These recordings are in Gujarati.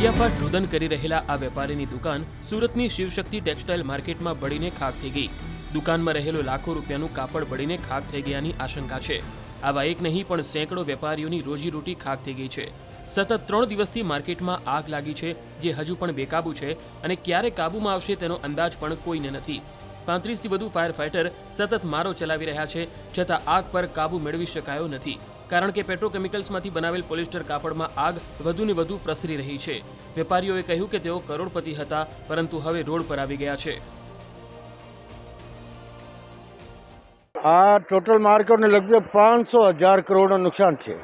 સૂર્યાફાટ રુદન કરી રહેલા આ વેપારીની દુકાન સુરતની શિવશક્તિ ટેક્સટાઇલ માર્કેટમાં બળીને ખાક થઈ ગઈ। દુકાનમાં રહેલું લાખો રૂપિયાનું કાપડ બળીને ખાક થઈ ગયાની આશંકા છે। આવા એક નહીં પણ સેંકડો વેપારીઓની રોજીરોટી ખાક થઈ ગઈ છે। સતત 3 દિવસથી માર્કેટમાં આગ લાગી છે, જે હજુ પણ બેકાબુ છે અને ક્યારે કાબૂમાં આવશે તેનો અંદાજ પણ કોઈને નથી। 35થી વધુ ફાયર ફાઇટર સતત મારો ચલાવી રહ્યા છે, છતાં આગ પર કાબુ મેળવી શકાયો નથી, કારણ કે પેટ્રોકેમિકલ્સમાંથી બનાવેલ પોલિસ્ટર કાપડમાં આગ વધુને વધુ પ્રસરી રહી છે। વેપારીઓએ કહ્યું કે તેઓ કરોડપતિ હતા, પરંતુ હવે રોડ પર આવી ગયા છે। આ ટોટલ માર્કેટને લગભગ 500,000 કરોડનું નુકસાન છે।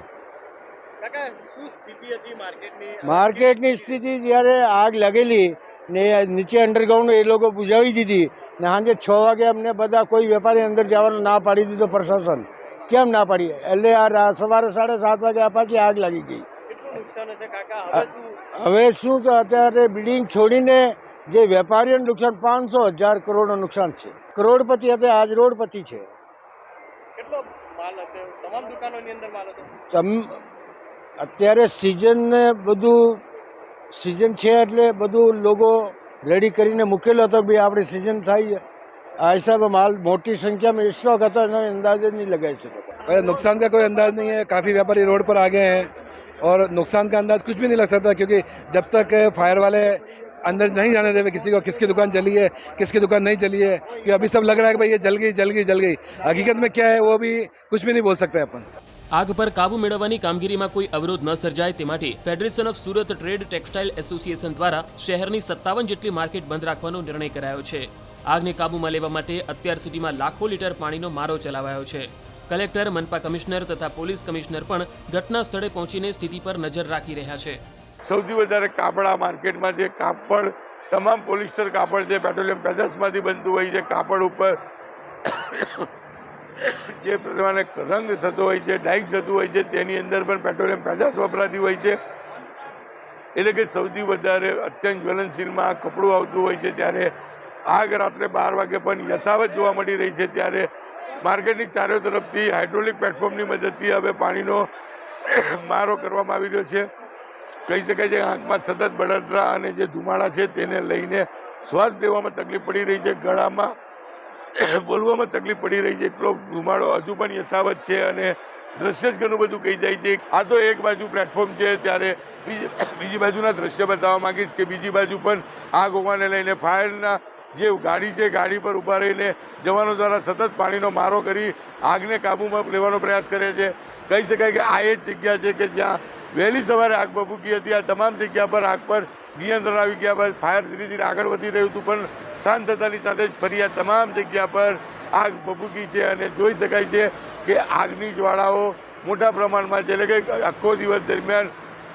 માર્કેટની સ્થિતિ જ્યારે આગ લાગેલી ને નીચે અંડરગ્રાઉન્ડ એ લોકો બુઝાવી દીધી ને સાંજે 6 વાગે અમને બધા કોઈ વેપારી અંદર જવાનું ના પાડી દીધો પ્રશાસન। કેમ ના પાડી? એટલે આ સવારે 7:30 વાગે પાછી આગ લાગી ગઈ। હવે શું કે અત્યારે બિલ્ડિંગ છોડીને જે વેપારીઓનું નુકસાન 500,000 કરોડનું નુકસાન છે। કરોડપતિ હતા, આજ રોડપતિ છે। અત્યારે સિઝનને બધું સિઝન છે એટલે બધું લોકો રેડી કરીને મૂકેલો હતો ભાઈ આપણી સિઝન થાય આ હિસાબે માલ મોટી સંख्या में स्टॉक હતો એનો अंदाज नहीं लगाई सकता। नुकसान का कोई अंदाज नहीं है। काफ़ी व्यापारी रोड पर आ गए हैं और नुकसान का अंदाज कुछ भी नहीं लग सकता, क्योंकि जब तक फायर वाले अंदर नहीं जाने देवे किसी को, किसकी दुकान जली है किसकी दुकान नहीं जली है, कि अभी सब लग रहा है कि भाई ये जल गई। हकीकत में क्या है वो भी कुछ भी नहीं बोल सकते अपन। आग पर काबू मेळवવાની કામગીરીમાં કોઈ અવરોધ ન સર્જાય તે માટે federation of Surat trade textile association દ્વારા શહેરની 57 જેટલી માર્કેટ બંધ રાખવાનો નિર્ણય કરાયો છે। આગને કાબૂમાં લેવા માટે અત્યાર સુધીમાં લાખો લીટર પાણીનો મારો ચલાવાયો છે। કલેક્ટર, મનપા કમિશનર તથા પોલીસ કમિશનર પણ ઘટના સ્થળે પહોંચીને સ્થિતિ પર નજર રાખી રહ્યા છે। સૌથી વધારે કાપડ આ માર્કેટમાં જે કાપડ તમામ પોલિસ્ટર કાપડ જે પેટ્રોલિયમ પેદાશમાંથી બનતું હોય છે, કાપડ ઉપર જે પ્રમાણે રંગ થતો હોય છે, ડાઇક થતું હોય છે, તેની અંદર પણ પેટ્રોલિયમ પેદાશ વપરાતી હોય છે। એટલે કે સૌથી વધારે અત્યંત જ્વલનશીલમાં આ કપડું આવતું હોય છે। ત્યારે આગ રાત્રે 12 વાગે પણ યથાવત જોવા મળી રહી છે। ત્યારે માર્કેટની ચારે તરફથી હાઇડ્રોલિક પ્લેટફોર્મની મદદથી હવે પાણીનો મારો કરવામાં આવી રહ્યો છે। કહી શકાય છે આંખમાં સતત બળતરા અને જે ધુમાડા છે તેને લઈને શ્વાસ લેવામાં તકલીફ પડી રહી છે, ગળામાં બોલવામાં તકલીફ પડી રહી છે। એટલો ધુમાડો હજુ પણ યથાવત છે અને દ્રશ્ય જ ઘણું બધું કહી જાય છે। આ તો એક બાજુ પ્લેટફોર્મ છે, ત્યારે બીજી બાજુના દ્રશ્ય બતાવવા માંગીશ કે બીજી બાજુ પણ આગ હોવાને લઈને ફાયરના જે ગાડી છે, ગાડી પર ઊભા રહીને જવાનો દ્વારા સતત પાણીનો મારો કરી આગને કાબૂમાં લેવાનો પ્રયાસ કરે છે। કહી શકાય કે આ એ જ જગ્યા છે કે જ્યાં વહેલી સવારે આગ ભભૂકી હતી। આ તમામ જગ્યા પર આગ પર નિયંત્રણ આવી ગયા બાદ ફાયર ધીરે ધીરે આગળ વધી રહ્યું હતું, પણ શાંત થતાની સાથે જ ફરી આ તમામ જગ્યા પર આગ ભભૂકી છે અને જોઈ શકાય છે કે આગની જ્વાળાઓ મોટા પ્રમાણમાં છે। એટલે કે આખો દિવસ દરમિયાન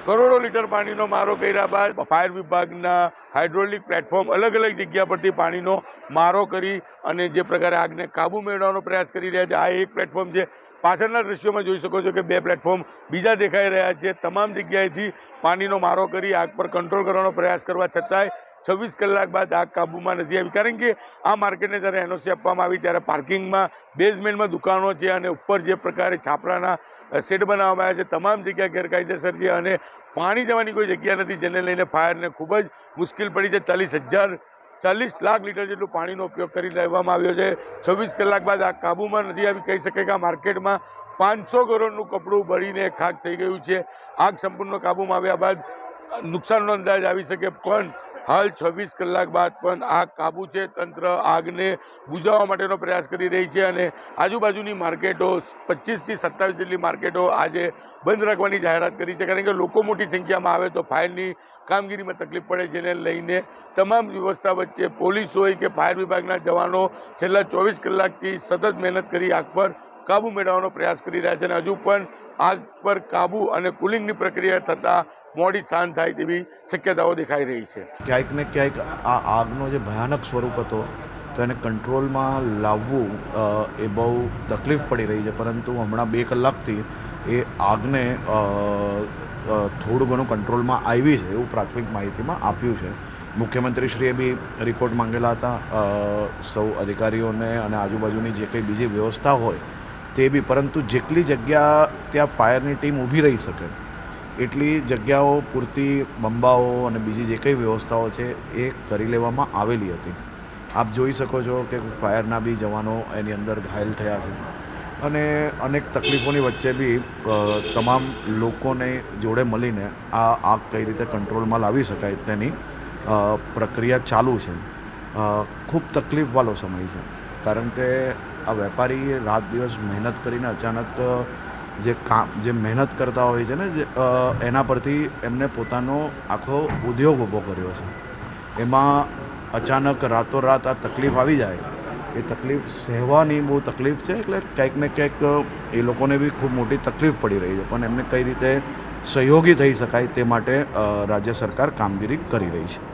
કરોડો લીટર પાણીનો મારો કર્યા બાદ ફાયર વિભાગના હાઇડ્રોલિક પ્લેટફોર્મ અલગ અલગ જગ્યા પરથી પાણીનો મારો કરી અને જે પ્રકારે આગને કાબૂ મેળવવાનો પ્રયાસ કરી રહ્યા છે। આ એક પ્લેટફોર્મ છે। પાછળના દ્રશ્યોમાં જોઈ શકો છો કે 2 પ્લેટફોર્મ બીજા દેખાઈ રહ્યા છે। તમામ જગ્યાએથી પાણીનો મારો કરી આગ પર કંટ્રોલ કરવાનો પ્રયાસ કરવા છતાંય 26 કલાક બાદ આગ કાબૂમાં નથી આવી, કારણ કે આ માર્કેટને જ્યારે એનઓસી આપવામાં આવી ત્યારે પાર્કિંગમાં બેઝમેન્ટમાં દુકાનો છે અને ઉપર જે પ્રકારે છાપરાના શેડ બનાવવામાં આવ્યા છે, તમામ જગ્યા ગેરકાયદેસર છે અને પાણી જવાની કોઈ જગ્યા નથી, જેને લઈને ફાયરને ખૂબ જ મુશ્કેલ પડી છે। 40 લાખ લીટર જેટલું પાણીનો ઉપયોગ કરી લેવામાં આવ્યો છે। 26 કલાક બાદ આગ કાબૂમાં નથી આવી। કહી શકાય કે આ માર્કેટમાં 500 કરોડનું કપડું બળીને ખાક થઈ ગયું છે। આગ સંપૂર્ણ કાબૂમાં આવ્યા બાદ નુકસાનનો અંદાજ આવી શકે, પણ હાલ 26 કલાક બાદ પણ આગ કાબુ છે। તંત્ર આગને બુઝાવવા માટેનો પ્રયાસ કરી રહી છે અને આજુબાજુની માર્કેટો 25 થી 27 જેટલી માર્કેટો આજે બંધ રાખવાની જાહેરાત કરી છે, કારણ કે લોકો મોટી સંખ્યામાં આવે તો ફાયરની કામગીરીમાં તકલીફ પડે, જેને લઈને તમામ વ્યવસ્થા વચ્ચે પોલીસ હોય કે ફાયર વિભાગના જવાનો છેલ્લા 24 કલાકથી સતત મહેનત કરી આગ પર કાબુ મેળવવાનો પ્રયાસ કરી રહ્યા છે અને હજુ પણ આગ પર કાબુ અને કુલિંગની પ્રક્રિયા થતાં મોડી શાંત થાય તેવી શક્યતાઓ દેખાઈ રહી છે। ક્યાંક ને ક્યાંક આ આગનો જે ભયાનક સ્વરૂપ હતો તો એને કંટ્રોલમાં લાવવું એ બહુ તકલીફ પડી રહી છે, પરંતુ હમણાં 2 કલાકથી એ આગને થોડું ઘણું કંટ્રોલમાં આવી છે એવું પ્રાથમિક માહિતીમાં આપ્યું છે। મુખ્યમંત્રીશ્રીએ બી રિપોર્ટ માંગેલા હતા સૌ અધિકારીઓને અને આજુબાજુની જે કંઈ બીજી વ્યવસ્થા હોય તે બી, પરંતુ જેટલી જગ્યા ત્યાં ફાયરની ટીમ ઊભી રહી શકે એટલી જગ્યાઓ પૂરતી બંબાઓ અને બીજી જે કંઈ વ્યવસ્થાઓ છે એ કરી લેવામાં આવેલી હતી. આપ જોઈ શકો છો કે ફાયરના બી જવાનો એની અંદર ઘાયલ થયા છે અને અનેક તકલીફોની વચ્ચે બી તમામ લોકોને જોડે મળીને આ આગ કઈ રીતે કંટ્રોલમાં લાવી શકાય તેની પ્રક્રિયા ચાલુ છે. ખૂબ તકલીફવાળો સમય છે, કારણ કે આ વેપારી રાત દિવસ મહેનત કરીને અચાનક જે મહેનત કરતા હોય છે ને એના પરથી એમને પોતાનો આખો ઉદ્યોગ ઊભો કર્યો છે. એમાં અચાનક રાતોરાત આ તકલીફ આવી જાય, એ તકલીફ સહેવાની બહુ તકલીફ છે. એટલે કંઈક ને કંઈક એ લોકોને બી ખૂબ મોટી તકલીફ પડી રહી છે, પણ એમને કઈ રીતે સહયોગી થઈ શકાય તે માટે રાજ્ય સરકાર કામગીરી કરી રહી છે.